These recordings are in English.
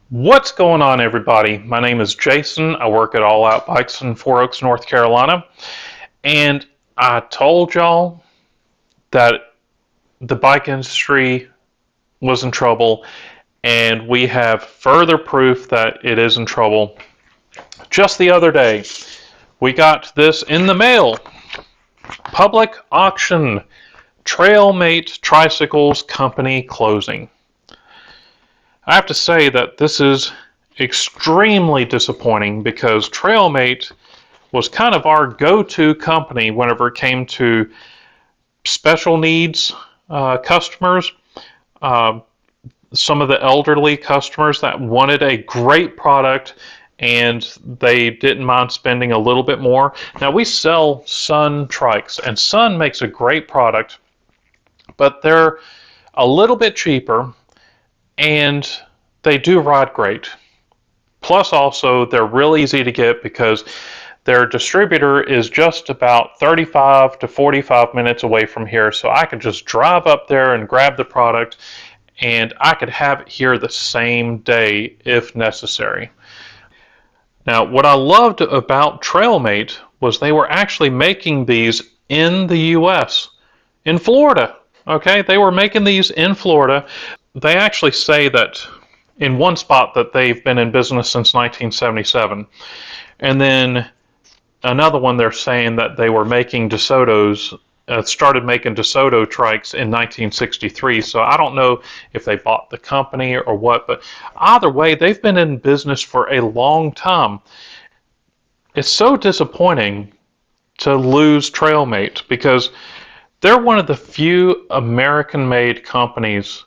What's going on, everybody? My name is Jason. I work at All Out Bikes in Four Oaks, North Carolina. And I told y'all that the bike industry was in trouble, and we have further proof that it is in trouble. Just the other day, we got this in the mail. Public auction. Trailmate Tricycles Company closing. I have to say that this is extremely disappointing because Trailmate was kind of our go-to company whenever it came to special needs customers, some of the elderly customers that wanted a great product and they didn't mind spending a little bit more. Now, we sell Sun trikes, and Sun makes a great product, but they're a little bit cheaper, and they do ride great. Plus, also, they're real easy to get because their distributor is just about 35 to 45 minutes away from here. So I could just drive up there and grab the product, and I could have it here the same day if necessary. Now, what I loved about Trailmate was they were actually making these in the US, in Florida. Okay, they were making these in Florida. They actually say that in one spot that they've been in business since 1977. And then another one, they're saying that they were making DeSoto's, started making DeSoto trikes in 1963. So I don't know if they bought the company or what, but either way, they've been in business for a long time. It's so disappointing to lose Trailmate because they're one of the few American-made companies.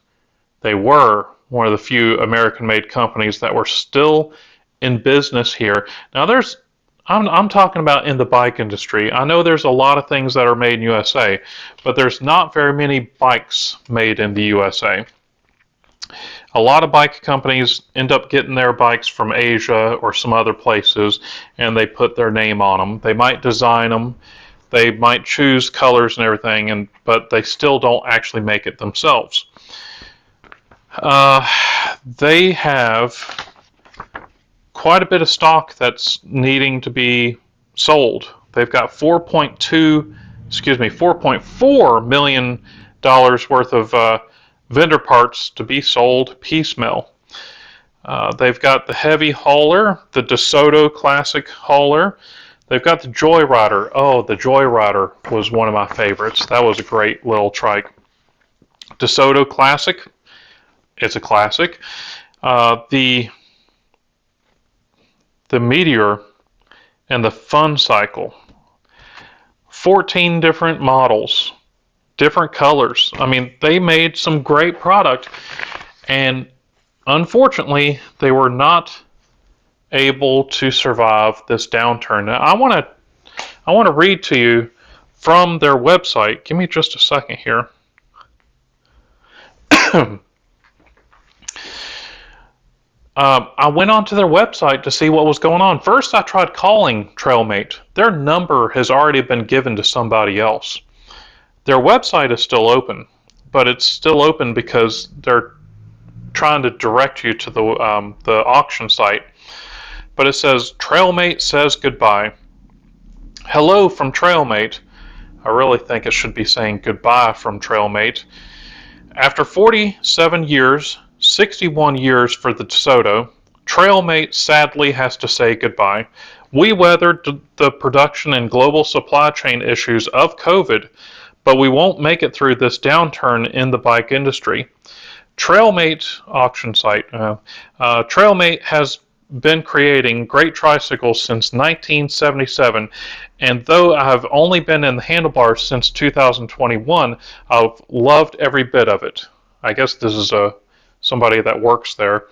They were one of the few American-made companies that were still in business here. Now, I'm talking about in the bike industry. I know there's a lot of things that are made in USA, but there's not very many bikes made in the USA. A lot of bike companies end up getting their bikes from Asia or some other places, and they put their name on them. They might design them, they might choose colors and everything, but they still don't actually make it themselves. They have quite a bit of stock that's needing to be sold. They've got $4.4 million worth of vendor parts to be sold piecemeal. They've got the heavy hauler, the DeSoto Classic hauler. They've got the Joyrider. Oh, the Joyrider was one of my favorites. That was a great little trike. DeSoto Classic. It's a classic. The Meteor and the Fun Cycle. 14 different models, different colors. I mean, they made some great product, and unfortunately, they were not able to survive this downturn. Now, I want to read to you from their website. Give me just a second here. I went onto their website to see what was going on. First, I tried calling Trailmate. Their number has already been given to somebody else. Their website is still open, but it's still open because they're trying to direct you to the auction site. But it says, Trailmate says goodbye. Hello from Trailmate. I really think it should be saying goodbye from Trailmate. After 47 years, 61 years for the DeSoto, Trailmate sadly has to say goodbye. We weathered the production and global supply chain issues of COVID, but we won't make it through this downturn in the bike industry. Trailmate auction site. Trailmate has been creating great tricycles since 1977, and though I have only been in the handlebars since 2021, I've loved every bit of it. I guess this is somebody that works there.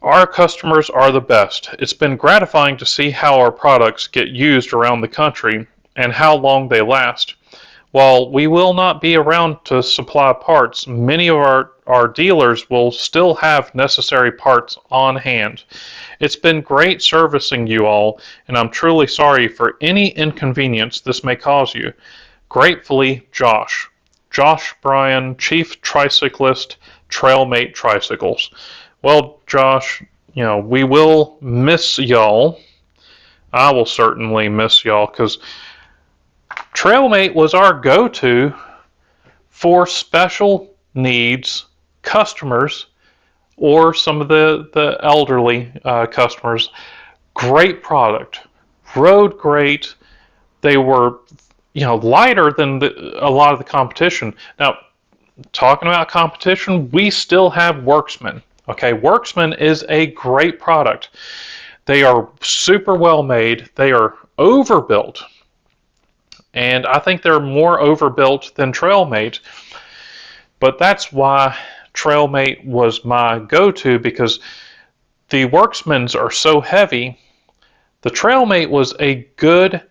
Our customers are the best. It's been gratifying to see how our products get used around the country and how long they last. While we will not be around to supply parts, many of our dealers will still have necessary parts on hand. It's been great servicing you all, and I'm truly sorry for any inconvenience this may cause you. Gratefully, Josh. Josh Bryan, Chief Tricyclist, Trailmate Tricycles. Well, Josh, we will miss y'all. I will certainly miss y'all because TrailMate was our go-to for special needs customers or some of the elderly customers. Great product, rode great. They were, lighter than a lot of the competition. Now, talking about competition, we still have Worksman. Okay, Worksman is a great product. They are super well made. They are overbuilt. And I think they're more overbuilt than TrailMate. But that's why TrailMate was my go-to, because the Worksmans are so heavy. The TrailMate was a good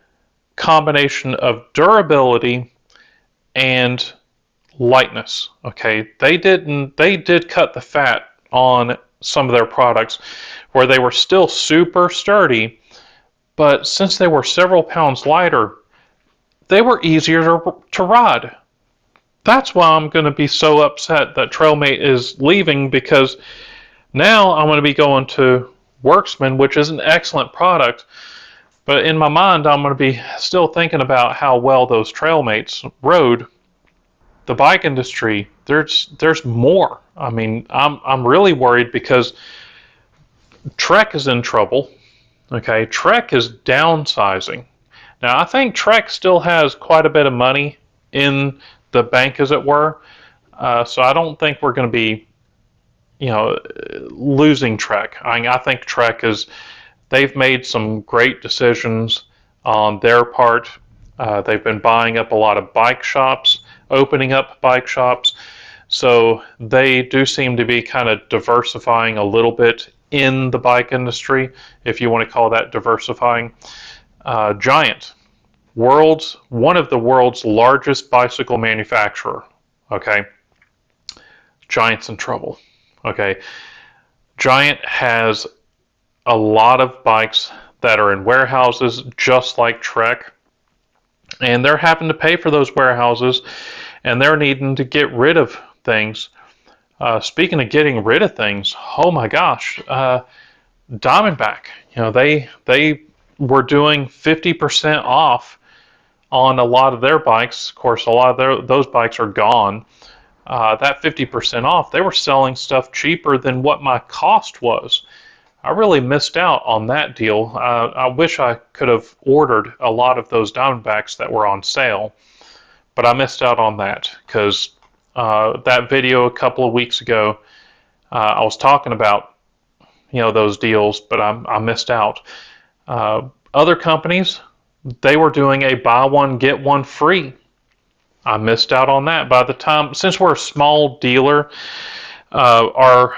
combination of durability and lightness. Okay, they did cut the fat on some of their products where they were still super sturdy, but since they were several pounds lighter, they were easier to ride. That's why I'm going to be so upset that TrailMate is leaving, because now I'm going to be going to Worksman, which is an excellent product, but in my mind I'm going to be still thinking about how well those TrailMates rode. The bike industry, there's more. I mean, I'm really worried because Trek is in trouble. Okay, Trek is downsizing. Now, I think Trek still has quite a bit of money in the bank, as it were. So I don't think we're going to be, losing Trek. I think Trek they've made some great decisions on their part. They've been buying up a lot of bike shops, opening up bike shops. So they do seem to be kind of diversifying a little bit in the bike industry, if you want to call that diversifying. Giant, one of the world's largest bicycle manufacturer. Okay, Giant's in trouble. Okay, Giant has a lot of bikes that are in warehouses, just like Trek, and they're having to pay for those warehouses, and they're needing to get rid of things. Speaking of getting rid of things, oh my gosh, Diamondback, they were doing 50% off on a lot of their bikes. Of course, a lot of those bikes are gone. That 50% off, they were selling stuff cheaper than what my cost was. I really missed out on that deal. I wish I could have ordered a lot of those Diamondbacks that were on sale, but I missed out on that because that video a couple of weeks ago, I was talking about, those deals, but I missed out. Other companies, they were doing a buy one, get one free. I missed out on that. By the time, since we're a small dealer, our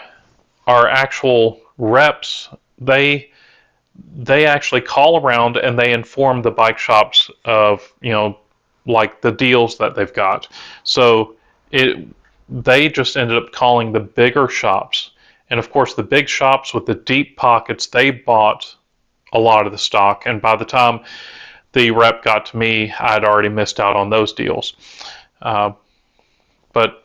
actual reps, they actually call around and they inform the bike shops of, like the deals that they've got. So they just ended up calling the bigger shops. And of course, the big shops with the deep pockets, they bought a lot of the stock. And by the time the rep got to me, I had already missed out on those deals. But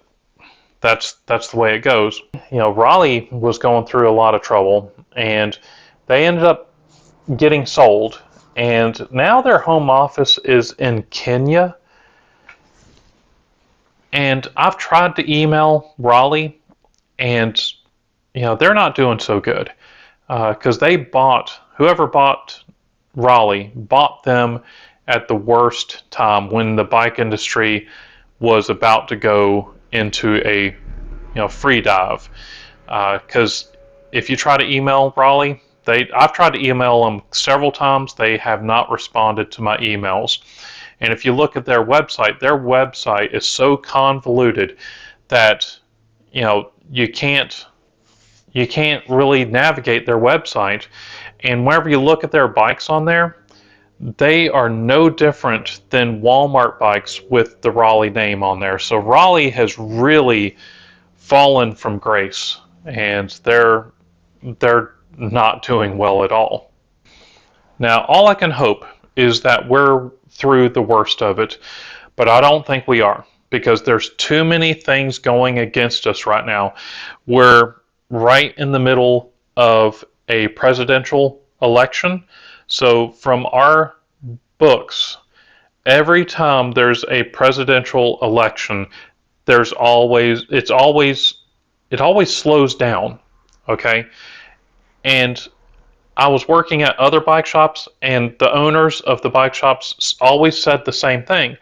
that's the way it goes. Raleigh was going through a lot of trouble, and they ended up getting sold. And now their home office is in Kenya. And I've tried to email Raleigh, and they're not doing so good, because whoever bought Raleigh bought them at the worst time when the bike industry was about to go into a free dive. Because if you try to email Raleigh, I've tried to email them several times. They have not responded to my emails. And if you look at their website is so convoluted that you can't really navigate their website. And whenever you look at their bikes on there, they are no different than Walmart bikes with the Raleigh name on there. So Raleigh has really fallen from grace, and they're not doing well at all. Now, all I can hope is that we're through the worst of it, but I don't think we are, because there's too many things going against us right now. We're right in the middle of a presidential election. So from our books, every time there's a presidential election, it always slows down, okay? And I was working at other bike shops, and the owners of the bike shops always said the same thing,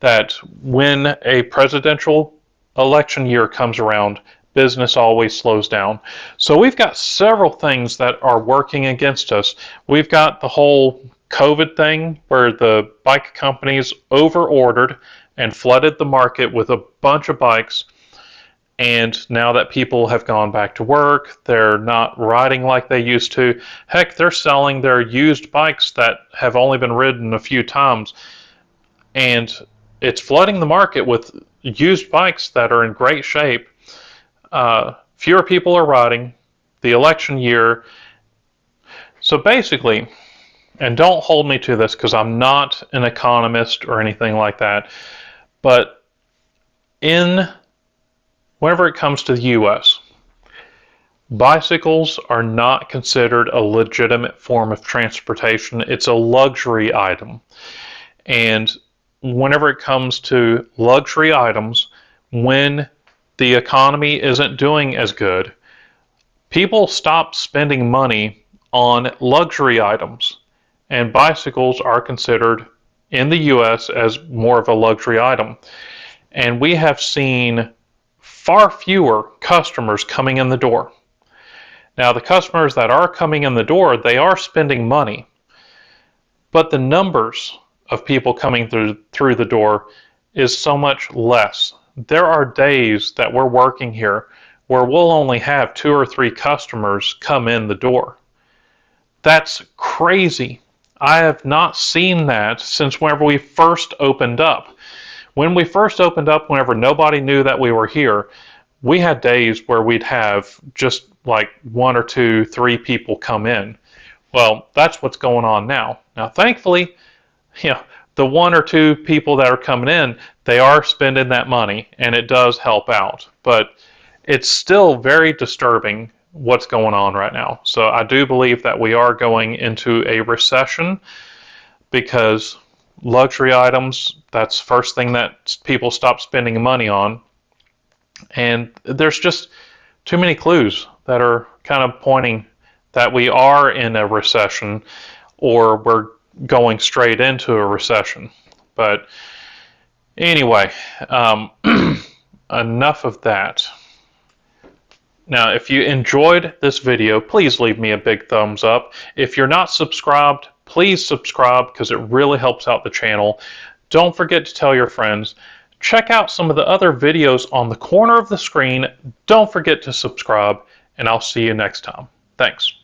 that when a presidential election year comes around, business always slows down. So we've got several things that are working against us. We've got the whole COVID thing where the bike companies over-ordered and flooded the market with a bunch of bikes. And now that people have gone back to work, they're not riding like they used to. Heck, they're selling their used bikes that have only been ridden a few times. And it's flooding the market with used bikes that are in great shape. Fewer people are riding. The election year. So basically, and don't hold me to this because I'm not an economist or anything like that, but whenever it comes to the U.S., bicycles are not considered a legitimate form of transportation. It's a luxury item. And whenever it comes to luxury items, when the economy isn't doing as good, people stop spending money on luxury items. And bicycles are considered in the U.S. as more of a luxury item. And we have seen far fewer customers coming in the door. Now, the customers that are coming in the door, they are spending money. But the numbers of people coming through the door is so much less. There are days that we're working here where we'll only have 2 or 3 customers come in the door. That's crazy. I have not seen that since whenever we first opened up. When we first opened up, whenever nobody knew that we were here, we had days where we'd have just like 1 or 2, 3 people come in. Well, that's what's going on now. Now, thankfully, the 1 or 2 people that are coming in, they are spending that money, and it does help out. But it's still very disturbing what's going on right now. So I do believe that we are going into a recession because luxury items, that's the first thing that people stop spending money on. And there's just too many clues that are kind of pointing that we are in a recession or we're going straight into a recession. But anyway, enough of that. Now, if you enjoyed this video, please leave me a big thumbs up. If you're not subscribed, please subscribe because it really helps out the channel. Don't forget to tell your friends. Check out some of the other videos on the corner of the screen. Don't forget to subscribe, and I'll see you next time. Thanks.